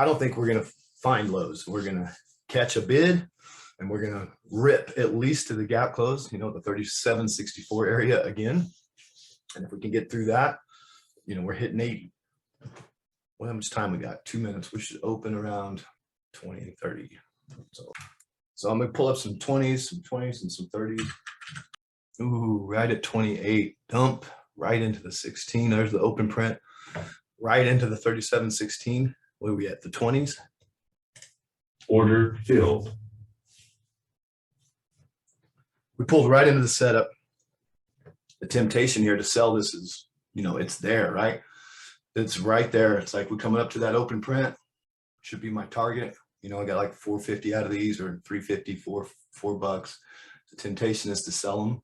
I don't think we're going to find lows. We're going to catch a bid and we're going to rip at least to the gap close, the 37.64 area again. And if we can get through that, we're hitting 80. Well, how much time we got? 2 minutes. We should open around 20, 30. So I'm going to pull up some 20s and some 30s. Ooh, right at 28. Dump right into the 16. There's the open print. Right into the 37.16. What are we at? The 20s? Order filled. We pulled right into the setup. The temptation here to sell this is, it's there, right? It's right there. It's like we're coming up to that open print. Should be my target. I got like 450 out of these, or 350, $4. The temptation is to sell them,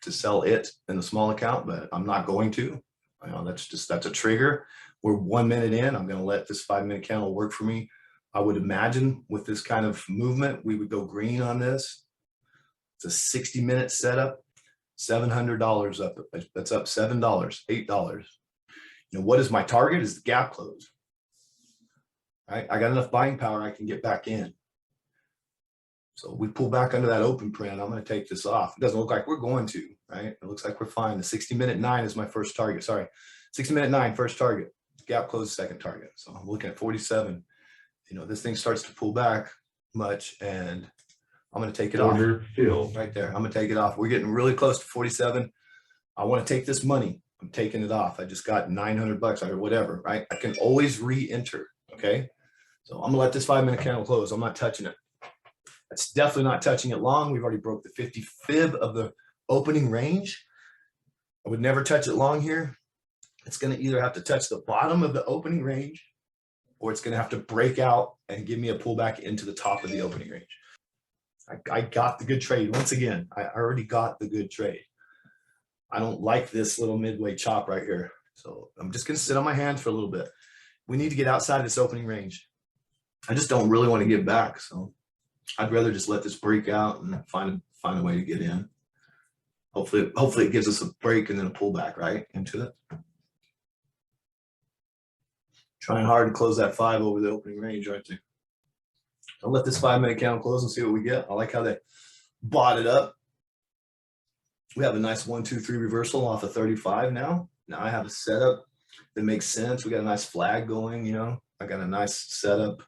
to sell it in the small account, but I'm not going to. That's a trigger. We're 1 minute in. I'm going to let this 5-minute candle work for me. I would imagine with this kind of movement, we would go green on this. It's a 60-minute setup, $700 up. That's up $7, $8. What is my target? Is the gap close. Right? I got enough buying power. I can get back in. So we pull back under that open print. I'm going to take this off. It doesn't look like we're going to, right? It looks like we're fine. The 60-minute 9 is my first target. Sorry, 60-minute 9, first target. Gap close, second target. So I'm looking at 47. This thing starts to pull back much, and I'm going to take it off. Order filled. Right there. I'm going to take it off. We're getting really close to 47. I want to take this money. I'm taking it off. I just got $900 or whatever, right? I can always re-enter, okay? So I'm going to let this 5-minute candle close. I'm not touching it. It's definitely not touching it long. We've already broke the 50 fib of the opening range. I would never touch it long here. It's going to either have to touch the bottom of the opening range, or it's going to have to break out and give me a pullback into the top of the opening range. I got the good trade. Once again, I already got the good trade. I don't like this little midway chop right here. So I'm just going to sit on my hands for a little bit. We need to get outside this opening range. I just don't really want to get back. So I'd rather just let this break out and find a way to get in. Hopefully it gives us a break and then a pullback right into it. Trying hard to close that 5 over the opening range right there. I'll let this 5-minute candle close and see what we get. I like how they bought it up. We have a nice 1, 2, 3 reversal off of 35 now. Now I have a setup that makes sense. We got a nice flag going, I got a nice setup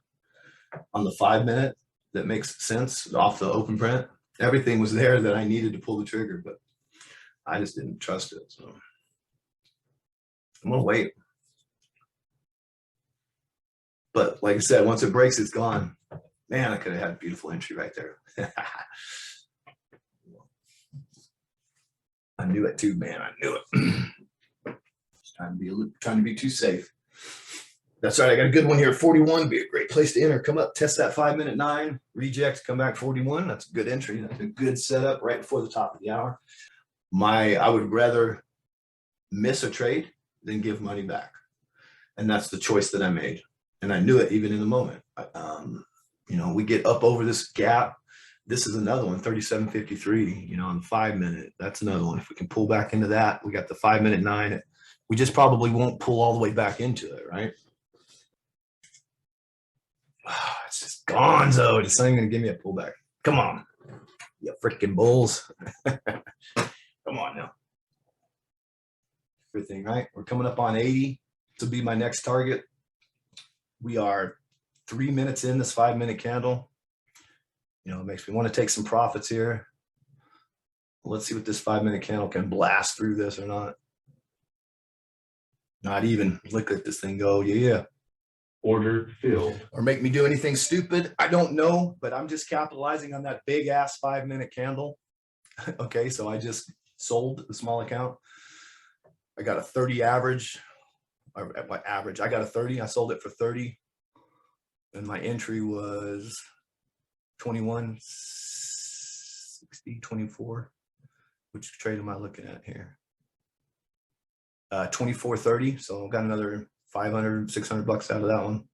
on the 5-minute that makes sense off the open print. Everything was there that I needed to pull the trigger, but I just didn't trust it. So I'm gonna wait. But like I said, once it breaks, it's gone. Man, I could have had a beautiful entry right there. I knew it too, man. I knew it. Just trying to be too safe. That's right. I got a good one here. 41 be a great place to enter. Come up, test that 5-minute 9, reject, come back 41. That's a good entry. That's a good setup right before the top of the hour. I would rather miss a trade than give money back. And that's the choice that I made. And I knew it even in the moment. We get up over this gap. This is another one, 37.53, on the 5-minute. That's another one. If we can pull back into that, we got the 5-minute 9. We just probably won't pull all the way back into it, right? It's just gonzo. This ain't going to give me a pullback. Come on, you freaking bulls. Come on now. Everything, right? We're coming up on 80 to be my next target. We are 3 minutes in this 5-minute candle. It makes me want to take some profits here. Let's see what this 5-minute candle can blast through this or not. Not even. Look at this thing go. Yeah. Order filled. Or make me do anything stupid. I don't know, but I'm just capitalizing on that big ass 5-minute candle. Okay, so I just sold the small account. I got a 30 average. At my average, I got a 30. I sold it for 30. And my entry was 21, 60, 24. Which trade am I looking at here? 24.30. So I've got another $500, $600 out of that one.